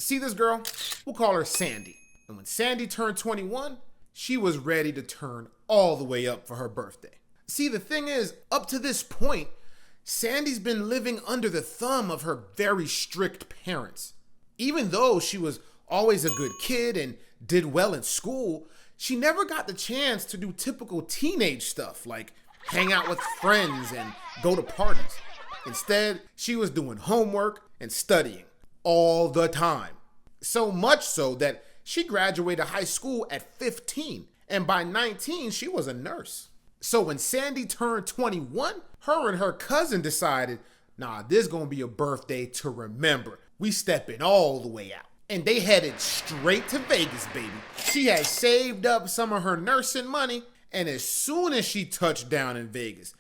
See this girl? We'll call her Sandy. And when Sandy turned 21, she was ready to turn all the way up for her birthday. See, the thing is, up to this point, Sandy's been living under the thumb of her very strict parents. Even though she was always a good kid and did well in school, she never got the chance to do typical teenage stuff like hang out with friends and go to parties. Instead, she was doing homework and studying all the time. So much so that she graduated high school at 15, and by 19, she was a nurse. So when Sandy turned 21, her and her cousin decided, nah, this is gonna be a birthday to remember. We stepping all the way out. And they headed straight to Vegas, baby. She had saved up some of her nursing money, and as soon as she touched down in Vegas,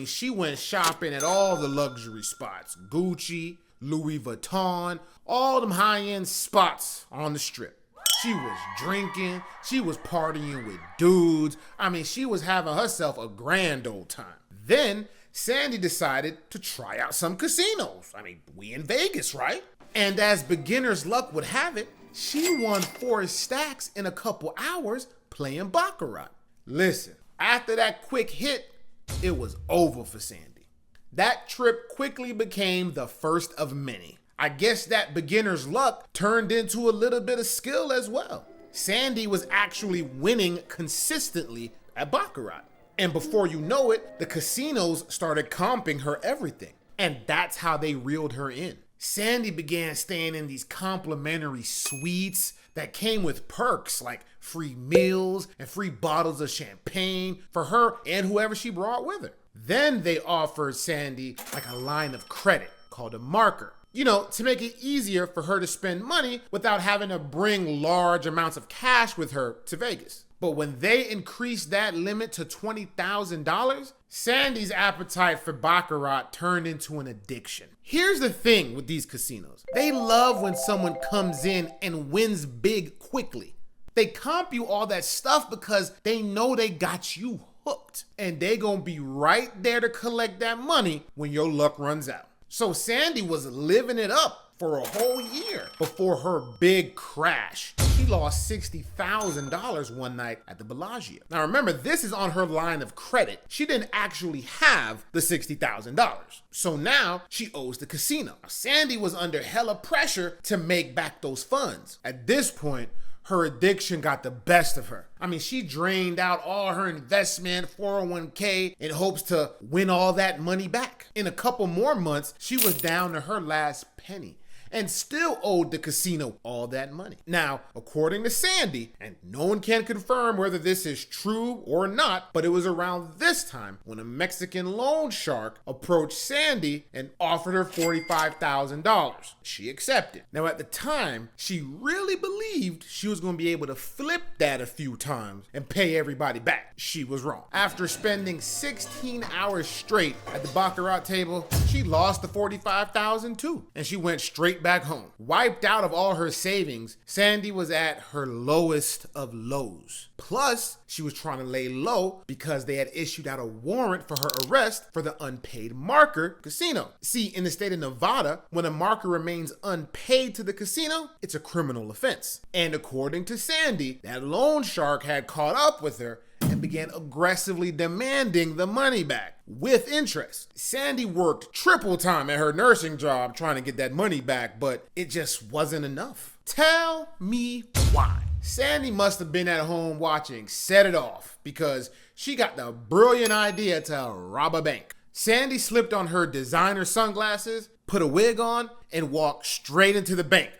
she went shopping at all the luxury spots. Gucci, Louis Vuitton, all them high-end spots on the strip. She was drinking, she was partying with dudes. She was having herself a grand old time. Then Sandy decided to try out some casinos. We in Vegas, right? And as beginner's luck would have it, she won 4 stacks in a couple hours playing baccarat. Listen, after that quick hit, it was over for Sandy. That trip quickly became the first of many. I guess that beginner's luck turned into a little bit of skill as well. Sandy was actually winning consistently at baccarat. And before you know it, the casinos started comping her everything. And that's how they reeled her in. Sandy began staying in these complimentary suites that came with perks like free meals and free bottles of champagne for her and whoever she brought with her. Then they offered Sandy a line of credit called a marker, to make it easier for her to spend money without having to bring large amounts of cash with her to Vegas. But when they increased that limit to $20,000, Sandy's appetite for baccarat turned into an addiction. Here's the thing with these casinos. They love when someone comes in and wins big quickly. They comp you all that stuff because they know they got you hooked. And they gonna be right there to collect that money when your luck runs out. So Sandy was living it up for a whole year before her big crash. She lost $60,000 one night at the Bellagio. Now remember, this is on her line of credit. She didn't actually have the $60,000. So now she owes the casino. Now, Sandy was under hella pressure to make back those funds. At this point, her addiction got the best of her. She drained out all her investment, 401k, in hopes to win all that money back. In a couple more months, she was down to her last penny and still owed the casino all that money. Now, according to Sandy, and no one can confirm whether this is true or not, but it was around this time when a Mexican loan shark approached Sandy and offered her $45,000. She accepted. Now, at the time, she really believed she was going to be able to flip that a few times and pay everybody back. She was wrong. After spending 16 hours straight at the baccarat table, she lost the $45,000 too, and she went straight back home. Wiped out of all her savings, Sandy was at her lowest of lows. Plus, she was trying to lay low because they had issued out a warrant for her arrest for the unpaid marker casino. See, in the state of Nevada, when a marker remains unpaid to the casino, it's a criminal offense. And according to Sandy, that loan shark had caught up with her and began aggressively demanding the money back with interest. Sandy worked triple time at her nursing job trying to get that money back, but it just wasn't enough. Tell me why. Sandy must have been at home watching Set It Off because she got the brilliant idea to rob a bank. Sandy slipped on her designer sunglasses, put a wig on, and walked straight into the bank.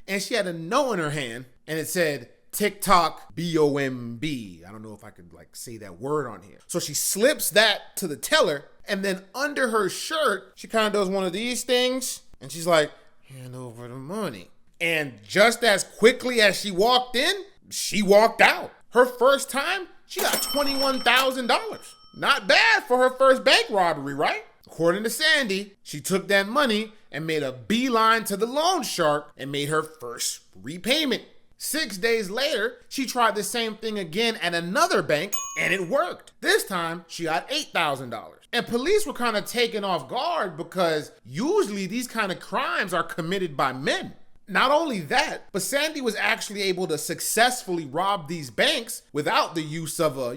And she had a note in her hand, and it said, TikTok BOMB. I don't know if I could say that word on here. So she slips that to the teller, and then under her shirt, she kind of does one of these things, and she's like, hand over the money. And just as quickly as she walked in, she walked out. Her first time, she got $21,000. Not bad for her first bank robbery, right? According to Sandy, she took that money and made a beeline to the loan shark and made her first repayment. 6 days later, she tried the same thing again at another bank, and it worked. This time, she got $8,000. And police were kind of taken off guard because usually these kind of crimes are committed by men. Not only that, but Sandy was actually able to successfully rob these banks without the use of a,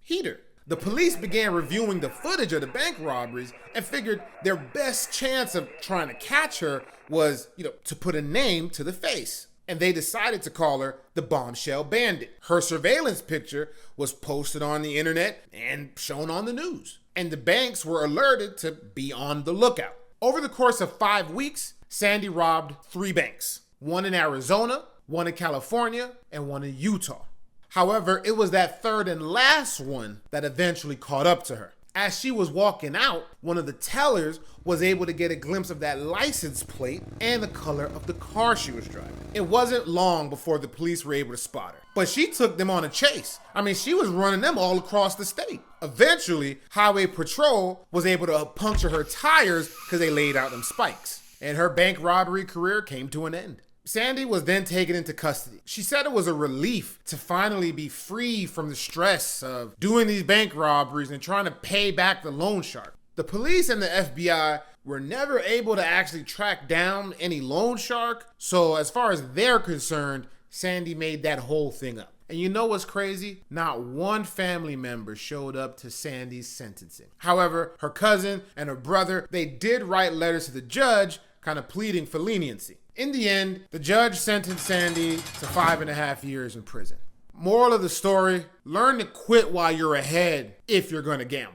heater. The police began reviewing the footage of the bank robberies and figured their best chance of trying to catch her was, to put a name to the face. And they decided to call her the Bombshell Bandit. Her surveillance picture was posted on the internet and shown on the news. And the banks were alerted to be on the lookout. Over the course of 5 weeks, Sandy robbed 3 banks. One in Arizona, one in California, and one in Utah. However, it was that third and last one that eventually caught up to her. As she was walking out, one of the tellers was able to get a glimpse of that license plate and the color of the car she was driving. It wasn't long before the police were able to spot her, but she took them on a chase. She was running them all across the state. Eventually, Highway Patrol was able to puncture her tires because they laid out them spikes, and her bank robbery career came to an end. Sandy was then taken into custody. She said it was a relief to finally be free from the stress of doing these bank robberies and trying to pay back the loan shark. The police and the FBI were never able to actually track down any loan shark, so as far as they're concerned, Sandy made that whole thing up. And you know what's crazy? Not one family member showed up to Sandy's sentencing. However, her cousin and her brother, they did write letters to the judge, kind of pleading for leniency. In the end, the judge sentenced Sandy to 5.5 years in prison. Moral of the story, learn to quit while you're ahead if you're going to gamble.